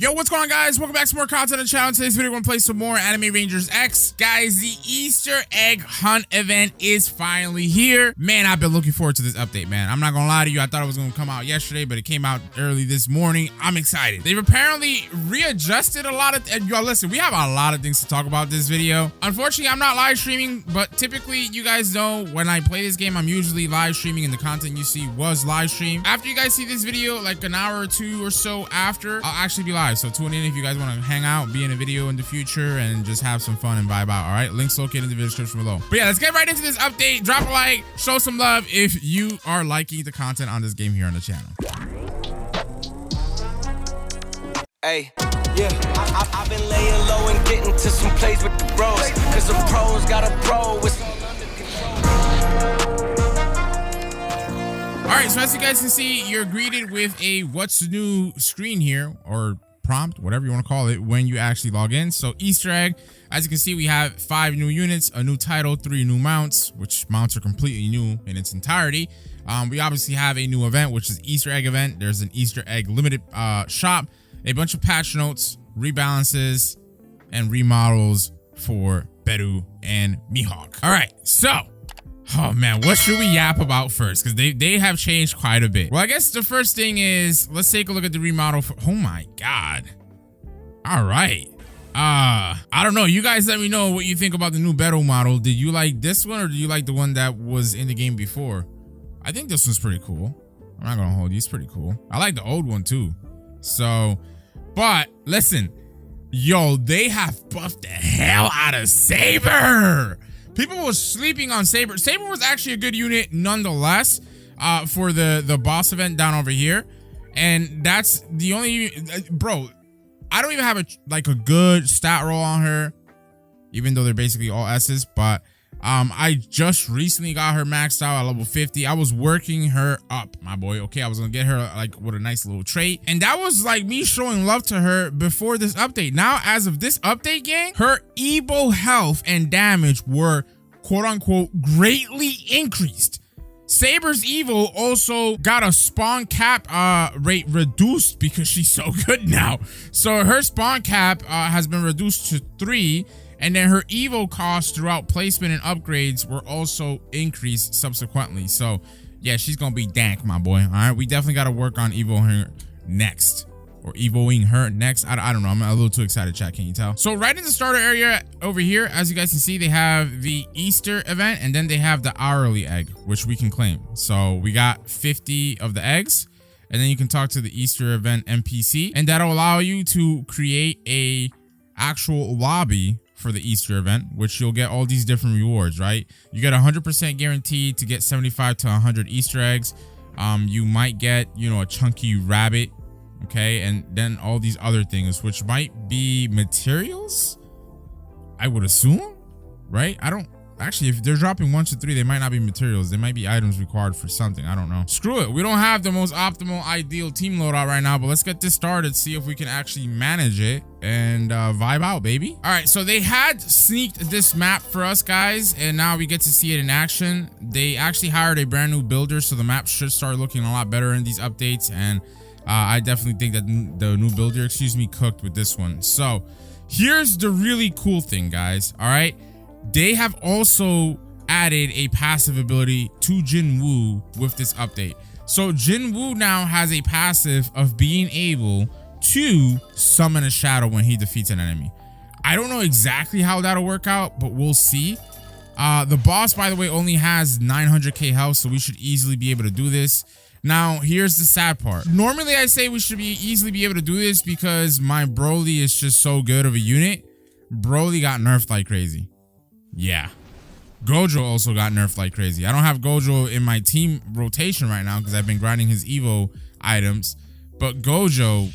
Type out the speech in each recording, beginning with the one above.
Yo, what's going on, guys? Welcome back to more content on the channel. Today's video, we're gonna play some more Anime Rangers X. Guys, the Easter egg hunt event is finally here. Man, I've been looking forward to this update, man. I'm not gonna lie to you. I thought it was gonna come out yesterday, but it came out early this morning. I'm excited. They've apparently readjusted a lot of, y'all listen, we have a lot of things to talk about this video. Unfortunately, I'm not live streaming, but typically you guys know when I play this game, I'm usually live streaming and the content you see was live stream. After you guys see this video, like an hour or two or so after, I'll actually be live. So tune in if you guys want to hang out, be in a video in the future, and just have some fun and vibe out. All right, links located in the video description below. But yeah, let's get right into this update. Drop a like, show some love if you are liking the content on this game here on the channel. Hey, yeah, I've been laying low and getting to some plays with the bros, cause the pros got a pro with some under control. All right, so as you guys can see, you're greeted with a what's new screen here, or prompt, whatever you want to call it, when you actually log in. So Easter egg, as you can see, we have 5 new units, a new title, 3 new mounts, which mounts are completely new in its entirety. We obviously have a new event, which is Easter egg event. There's an Easter egg limited shop, a bunch of patch notes, rebalances, and remodels for Beru and Mihawk. All right, so oh man, what should we yap about first? Because they have changed quite a bit. Well, I guess the first thing is, let's take a look at the remodel for, oh my god. All right. I don't know. You guys let me know what you think about the new Beru model. Did you like this one or do you like the one that was in the game before? I think this one's pretty cool. I'm not gonna hold you. It's pretty cool. I like the old one too. So, but listen, yo, they have buffed the hell out of Saber. People were sleeping on Saber. Saber was actually a good unit nonetheless for the boss event down over here. And that's the only, bro, I don't even have a good stat roll on her, even though they're basically all S's. But I just recently got her maxed out at level 50. I was working her up, my boy. Okay, I was gonna get her like with a nice little trait, and that was like me showing love to her before this update. Now, as of this update, gang, her Evo health and damage were quote unquote greatly increased. Saber's Evo also got a spawn cap rate reduced because she's so good now. So her spawn cap has been reduced to 3. And then her Evo costs throughout placement and upgrades were also increased subsequently. So yeah, she's gonna be dank, my boy. All right, we definitely got to work on Evoing her next, or Evoing her next. I don't know. I'm a little too excited, chat. Can you tell? So right in the starter area over here, as you guys can see, they have the Easter event, and then they have the hourly egg, which we can claim. So we got 50 of the eggs, and then you can talk to the Easter event NPC, and that'll allow you to create a actual lobby for the Easter event, which you'll get all these different rewards, right? You get 100% guaranteed to get 75 to 100 Easter eggs. You might get, you know, a chunky rabbit, okay? And then all these other things, which might be materials, I would assume, right? I don't, actually, if they're dropping 1 to 3, they might not be materials. They might be items required for something. I don't know. Screw it. We don't have the most optimal, ideal team loadout right now, but let's get this started, see if we can actually manage it and vibe out, baby. All right, so they had sneaked this map for us, guys, and now we get to see it in action. They actually hired a brand new builder, so the map should start looking a lot better in these updates, and I definitely think that the new builder, cooked with this one. So here's the really cool thing, guys. All right, they have also added a passive ability to Jinwoo with this update. So Jinwoo now has a passive of being able to summon a shadow when he defeats an enemy. I don't know exactly how that'll work out, but we'll see. The boss, by the way, only has 900k health, so we should easily be able to do this. Now, here's the sad part. Normally, I say we should easily be able to do this because my Broly is just so good of a unit. Broly got nerfed like crazy. Yeah. Gojo also got nerfed like crazy. I don't have Gojo in my team rotation right now because I've been grinding his Evo items. But Gojo,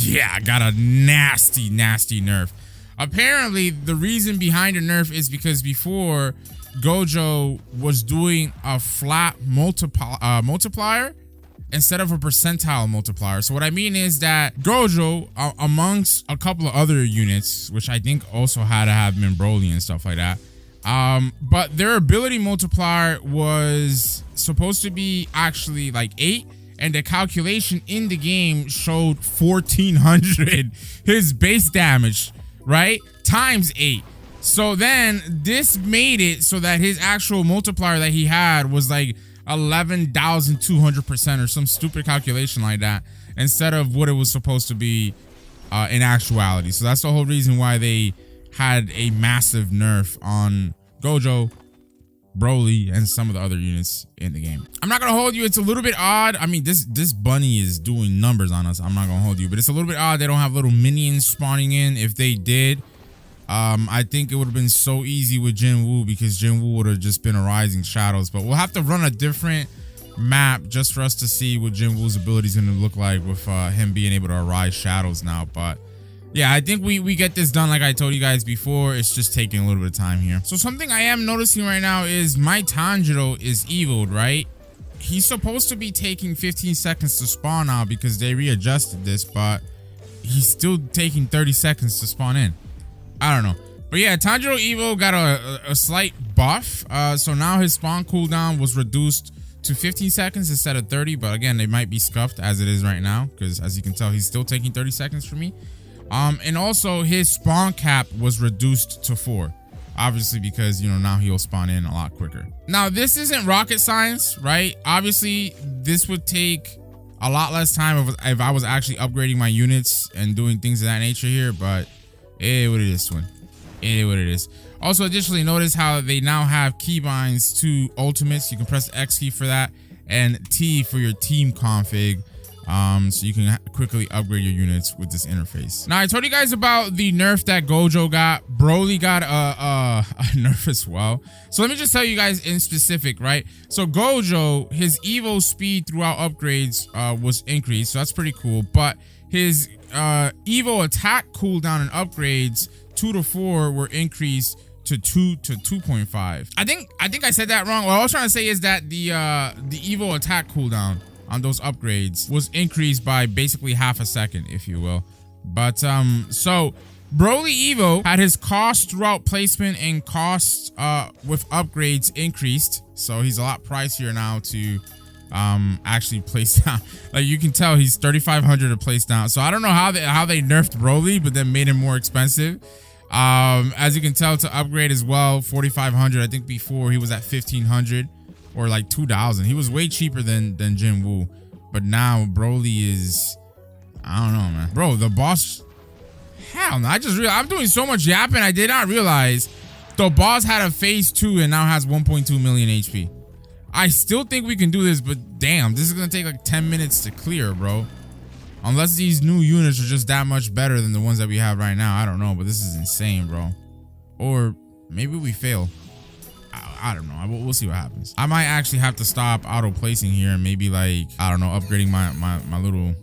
yeah, got a nasty, nasty nerf. Apparently, the reason behind the nerf is because before, Gojo was doing a flat multiplier instead of a percentile multiplier. So what I mean is that Gojo, amongst a couple of other units, which I think also had to have been Broly and stuff like that, but their ability multiplier was supposed to be actually like 8, and the calculation in the game showed 1400 his base damage, right, times 8. So then this made it so that his actual multiplier that he had was like 11,200% or some stupid calculation like that, instead of what it was supposed to be in actuality. So that's the whole reason why they had a massive nerf on Gojo, Broly, and some of the other units in the game. I'm not gonna hold you, it's a little bit odd. I mean, this bunny is doing numbers on us. I'm not gonna hold you, but it's a little bit odd they don't have little minions spawning in. If they did, I think it would have been so easy with Jinwoo, because Jinwoo would have just been a Rising Shadows. But we'll have to run a different map just for us to see what Jinwoo's ability is going to look like with him being able to arise shadows now. But yeah, I think we get this done like I told you guys before. It's just taking a little bit of time here. So something I am noticing right now is my Tanjiro is eviled, right? He's supposed to be taking 15 seconds to spawn now because they readjusted this, but he's still taking 30 seconds to spawn in. I don't know. But yeah, Tanjiro Evo got a slight buff. So now his spawn cooldown was reduced to 15 seconds instead of 30. But again, they might be scuffed as it is right now, because as you can tell, he's still taking 30 seconds for me. And also his spawn cap was reduced to 4. Obviously, because, you know, now he'll spawn in a lot quicker. Now, this isn't rocket science, right? Obviously, this would take a lot less time if I was actually upgrading my units and doing things of that nature here, but it is what it is, twin. It is what it is. Also, additionally, notice how they now have keybinds to ultimates. You can press the X key for that and T for your team config. So you can quickly upgrade your units with this interface. Now, I told you guys about the nerf that Gojo got. Broly got a nerf as well. So let me just tell you guys in specific, right? So Gojo, his Evo speed throughout upgrades was increased. So that's pretty cool. But his Evo attack cooldown and upgrades 2 to 4 were increased to 2 to 2.5. I think I said that wrong. What I was trying to say is that the Evo attack cooldown on those upgrades was increased by basically half a second, if you will. But so Broly Evo had his cost throughout placement and costs with upgrades increased. So he's a lot pricier now to actually place down. Like you can tell he's 3,500 to place down. So I don't know how they nerfed Broly, but then made him more expensive. As you can tell, to upgrade as well, 4,500. I think before he was at 1,500 or like 2,000. He was way cheaper than Jinwoo, but now Broly is, I don't know, man. Bro, the boss, hell no. I just realized I'm doing so much yapping. I did not realize the boss had a phase 2 and now has 1.2 million HP. I still think we can do this, but damn, this is gonna take like 10 minutes to clear, bro. Unless these new units are just that much better than the ones that we have right now. I don't know, but this is insane, bro. Or maybe we fail. I don't know. We'll see what happens. I might actually have to stop auto placing here and maybe, like, I don't know, upgrading my little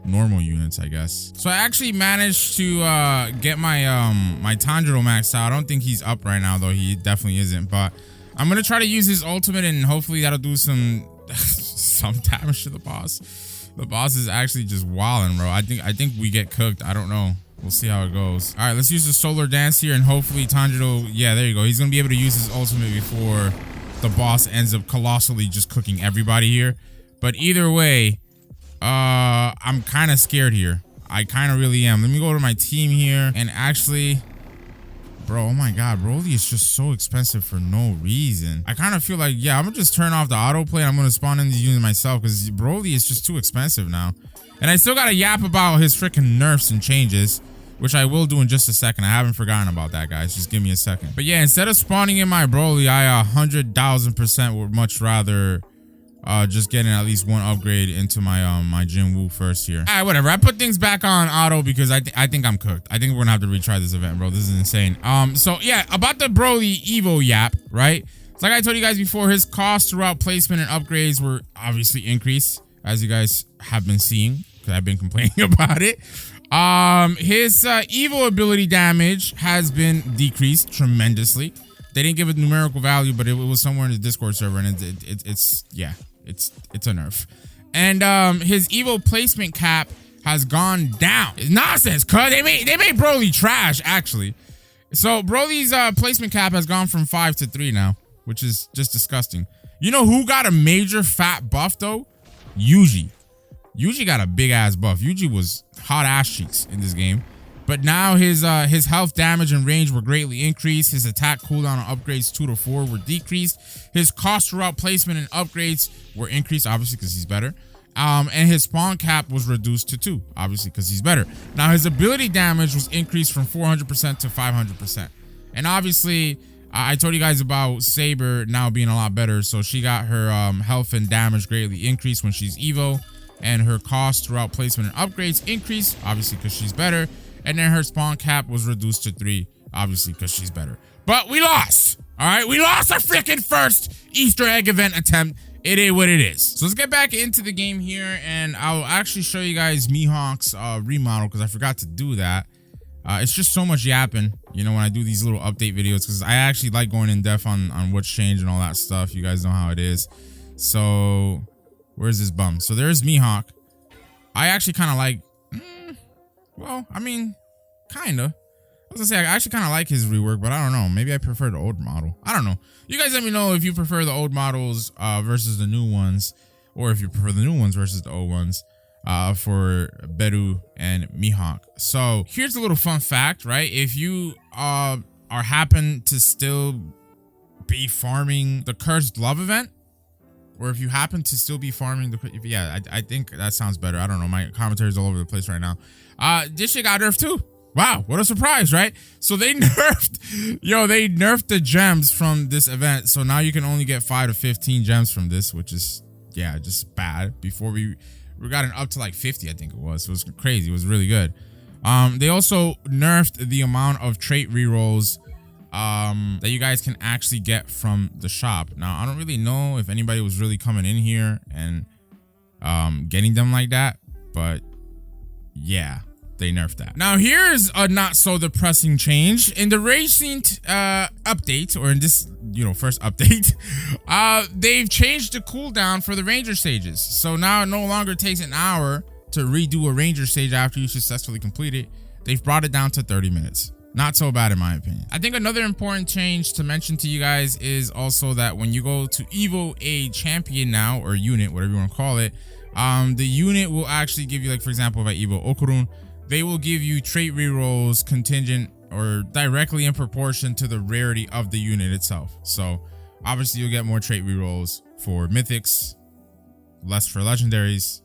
normal units, I guess. So I actually managed to get my my Tanjiro maxed out. I don't think he's up right now, though. He definitely isn't. But I'm gonna try to use his ultimate, and hopefully that'll do some damage to the boss. The boss is actually just wilding, bro. I think we get cooked. I don't know. We'll see how it goes. All right, let's use the solar dance here, and hopefully Tanjiro, yeah, there you go. He's gonna be able to use his ultimate before the boss ends up colossally just cooking everybody here. But either way, I'm kind of scared here. I kind of really am. Let me go to my team here, and actually, bro, oh my god, Broly is just so expensive for no reason. I kind of feel like, yeah, I'm gonna just turn off the autoplay and I'm gonna spawn in these units myself, because Broly is just too expensive now. And I still gotta yap about his freaking nerfs and changes, which I will do in just a second. I haven't forgotten about that, guys. Just give me a second. But yeah, instead of spawning in my Broly, I 100,000% would much rather just getting at least one upgrade into my my Jinwoo first here. All right, whatever. I put things back on auto because I think I'm cooked. I think we're gonna have to retry this event, bro. This is insane. So yeah, about the Broly Evo yap, right? So like I told you guys before, his costs throughout placement and upgrades were obviously increased, as you guys have been seeing, because I've been complaining about it. His Evo ability damage has been decreased tremendously. They didn't give a numerical value, but it was somewhere in the Discord server, and it's a nerf. And his Evo placement cap has gone down. It's nonsense, cuz they made Broly trash, actually. So Broly's placement cap has gone from 5 to 3 now, which is just disgusting. You know who got a major fat buff though? Yuji. Yuji got a big ass buff. Yuji was hot ass cheeks in this game. But now his health, damage, and range were greatly increased. His attack cooldown and upgrades 2 to 4 were decreased. His cost throughout placement and upgrades were increased, obviously because he's better. And his spawn cap was reduced to 2, obviously because he's better. Now his ability damage was increased from 400% to 500%. And obviously, I told you guys about Saber now being a lot better. So she got her health and damage greatly increased when she's Evo. And her cost throughout placement and upgrades increased, obviously because she's better. And then her spawn cap was reduced to 3, obviously because she's better. But we lost. All right, we lost our freaking first Easter egg event attempt. It is what it is. So let's get back into the game here, and I'll actually show you guys Mihawk's remodel because I forgot to do that. It's just so much yapping, you know, when I do these little update videos, because I actually like going in depth on what's changed and all that stuff. You guys know how it is. So where's this bum? So there's Mihawk. I actually kind of like, well, I mean, kind of. I was gonna say, I actually kind of like his rework, but I don't know. Maybe I prefer the old model. I don't know. You guys let me know if you prefer the old models versus the new ones, or if you prefer the new ones versus the old ones for Beru and Mihawk. So here's a little fun fact, right? If you happen to still be farming the Cursed Glove event, or if you happen to still be farming the, I think that sounds better. I don't know. My commentary is all over the place right now. This shit got nerfed too. Wow, what a surprise, right? So they nerfed the gems from this event. So now you can only get 5 to 15 gems from this, which is, yeah, just bad. Before we got it up to like 50, I think it was. So it was crazy. It was really good. They also nerfed the amount of trait rerolls that you guys can actually get from the shop. Now, I don't really know if anybody was really coming in here and getting them like that, but yeah, they nerfed that. Now, here's a not so depressing change. In the recent update, or in this, first update, they've changed the cooldown for the ranger stages. So now it no longer takes an hour to redo a ranger stage after you successfully complete it. They've brought it down to 30 minutes. Not so bad in my opinion. I think another important change to mention to you guys is also that when you go to Evo a champion now, or unit, whatever you want to call it, the unit will actually give you, like, for example, if I Evo Okurun, they will give you trait rerolls contingent or directly in proportion to the rarity of the unit itself. So obviously you'll get more trait rerolls for mythics, less for legendaries,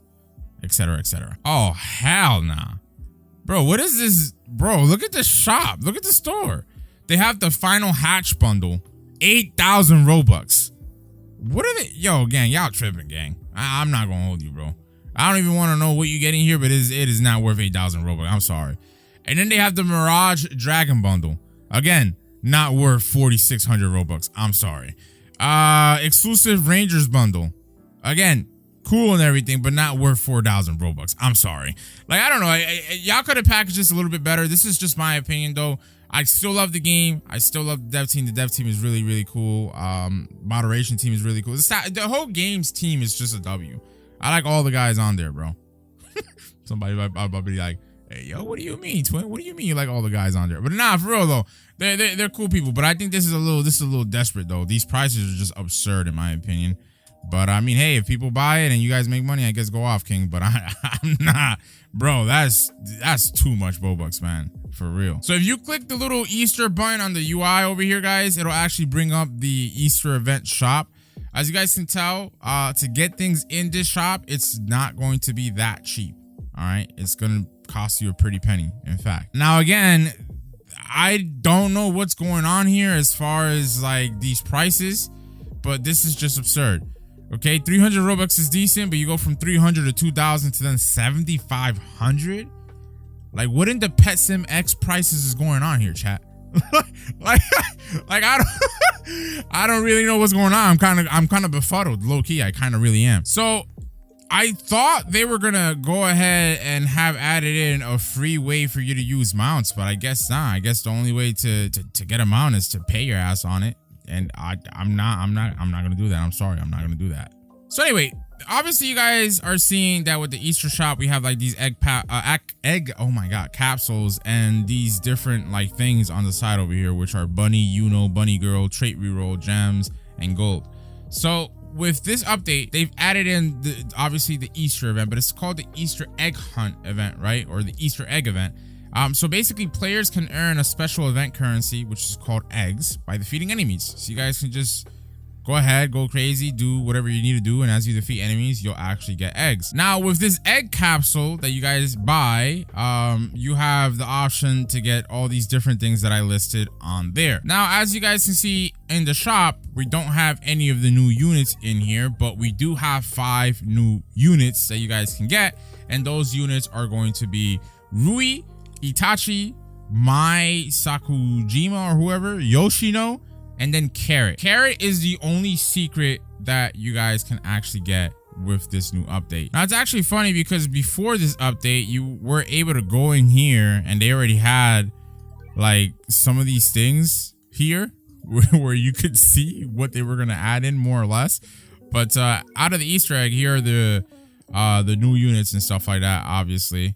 etc, etc. Oh, hell nah. Bro, what is this? Bro, look at the shop. Look at the store. They have the final hatch bundle, 8,000 Robux. What are they? Yo, gang, y'all tripping, gang. I'm not gonna hold you, bro. I don't even want to know what you get in here, but it is not worth 8,000 Robux. I'm sorry. And then they have the Mirage Dragon bundle. Again, not worth 4,600 Robux. I'm sorry. Exclusive Rangers bundle. Again, cool and everything, but not worth 4,000 Robux. I'm sorry. Like, I don't know. Y'all could have packaged this a little bit better. This is just my opinion, though. I still love the game. I still love the dev team. The dev team is really, really cool. Moderation team is really cool. The whole game's team is just a W. I like all the guys on there, bro. Somebody might be like, hey, yo, what do you mean, twin? What do you mean you like all the guys on there? But nah, for real though, they're cool people. But I think this is a little desperate though. These prices are just absurd in my opinion. But I mean, hey, if people buy it and you guys make money, I guess go off, King. But I'm not, bro. That's too much Robux, man. For real. So if you click the little Easter button on the UI over here, guys, it'll actually bring up the Easter event shop. As you guys can tell, to get things in this shop, it's not going to be that cheap. All right, it's gonna cost you a pretty penny, in fact. Now again, I don't know what's going on here as far as like these prices, but this is just absurd. Okay, 300 Robux is decent, but you go from 300 to 2,000 to then 7,500. Like, what in the Pet Sim X prices is going on here, chat? like I don't really know what's going on. I'm kind of befuddled, low key. I kind of really am. So I thought they were gonna go ahead and have added in a free way for you to use mounts, but I guess not. I guess the only way to get a mount is to pay your ass on it, and I'm not gonna do that. I'm sorry, I'm not gonna do that. So anyway, obviously you guys are seeing that with the Easter shop, we have like these capsules and these different like things on the side over here, which are bunny, bunny girl, trait reroll, gems, and gold. So with this update, they've added in obviously the Easter event, but it's called the Easter egg hunt event, right? Or the Easter egg event. So basically players can earn a special event currency, which is called eggs, by defeating enemies. So you guys can just go ahead, go crazy, do whatever you need to do, and as you defeat enemies, you'll actually get eggs. Now, with this egg capsule that you guys buy, you have the option to get all these different things that I listed on there. Now, as you guys can see in the shop, we don't have any of the new units in here, but we do have 5 new units that you guys can get, and those units are going to be Rui, Itachi, Mai Sakujima or whoever, Yoshino, and then Carrot. Carrot is the only secret that you guys can actually get with this new update. Now, it's actually funny because before this update, you were able to go in here and they already had like some of these things here where you could see what they were going to add in more or less. But out of the Easter egg, here are the new units and stuff like that, obviously,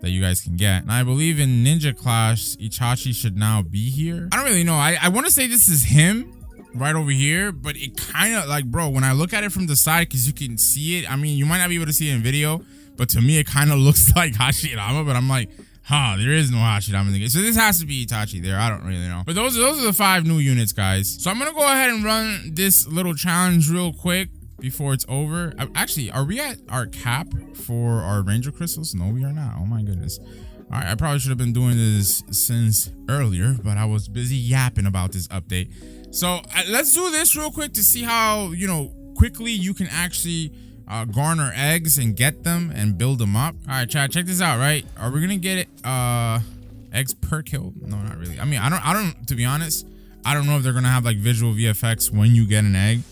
that you guys can get. And I believe in Ninja Clash, Itachi should now be here. I don't really know. I want to say this is him right over here, but it kind of like, bro, when I look at it from the side, because you can see it, I mean, you might not be able to see it in video, but to me, it kind of looks like Hashirama, but I'm like, there is no Hashirama in the game. So this has to be Itachi there. I don't really know. But those are the 5 new units, guys. So I'm going to go ahead and run this little challenge real quick before it's over. Actually, are we at our cap for our Ranger Crystals? No, we are not. Oh my goodness. All right, I probably should have been doing this since earlier, but I was busy yapping about this update. So let's do this real quick to see how, you know, quickly you can actually garner eggs and get them and build them up. All right, chat, check this out, right? Are we gonna get it eggs per kill? No, not really. I mean, I don't, to be honest, I don't know if they're gonna have like visual VFX when you get an egg,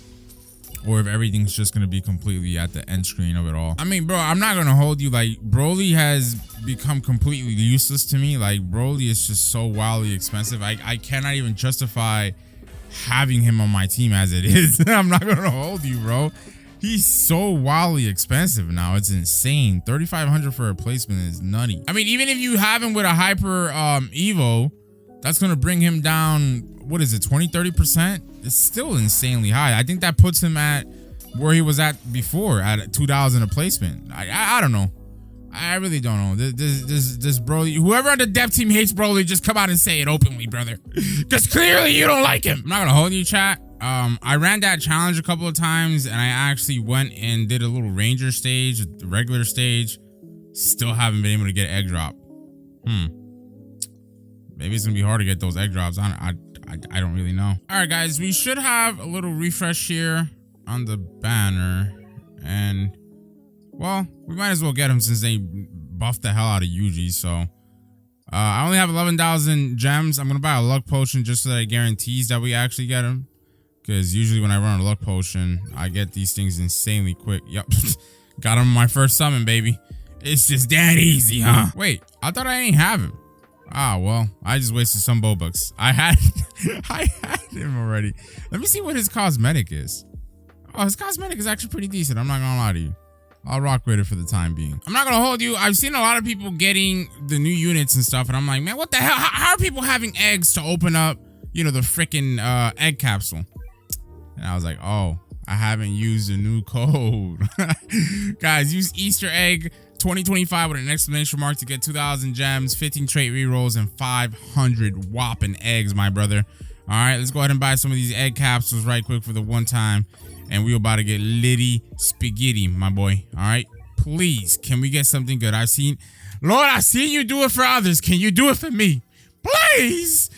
or if everything's just gonna be completely at the end screen of it all. I mean, bro, I'm not gonna hold you. Like, Broly has become completely useless to me. Like, Broly is just so wildly expensive. I cannot even justify having him on my team as it is. I'm not gonna hold you, bro. He's so wildly expensive now. It's insane. 3,500 for a replacement is nutty. I mean, even if you have him with a hyper Evo, that's gonna bring him down, what is it, 20-30%? It's still insanely high. I think that puts him at where he was at before, at 2,000 a placement. I don't know. I really don't know. This Broly, whoever on the dev team hates Broly, just come out and say it openly, brother. Because clearly you don't like him. I'm not gonna hold you, chat. I ran that challenge a couple of times and I actually went and did a little ranger stage, the regular stage. Still haven't been able to get egg drop. Maybe it's gonna be hard to get those egg drops. I don't really know. All right, guys, we should have a little refresh here on the banner, and well, we might as well get him since they buffed the hell out of Yuji. So I only have 11,000 gems. I'm gonna buy a luck potion just so that it guarantees that we actually get him, because usually when I run a luck potion, I get these things insanely quick. Yep. Got him on my first summon, baby. It's just that easy, huh? Wait, I thought I didn't have him. Ah, well, I just wasted some Robux. I had him already. Let me see what his cosmetic is. Oh, his cosmetic is actually pretty decent. I'm not gonna lie to you. I'll rock with it for the time being. I'm not gonna hold you. I've seen a lot of people getting the new units and stuff, and I'm like, man, what the hell? How are people having eggs to open up, you know, the freaking egg capsule? And I was like, oh, I haven't used a new code. Guys, use Easter egg 2025 with an exclamation mark to get 2,000 gems, 15 trait rerolls, and 500 whopping eggs, my brother. All right, let's go ahead and buy some of these egg capsules right quick for the one time, and we're about to get litty spaghetti, my boy. All right, please, can we get something good? I've seen you do it for others. Can you do it for me? Please.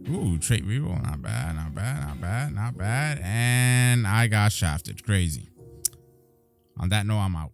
Ooh, trait reroll, not bad, not bad, not bad, not bad. And I got shafted, crazy. On that note, I'm out.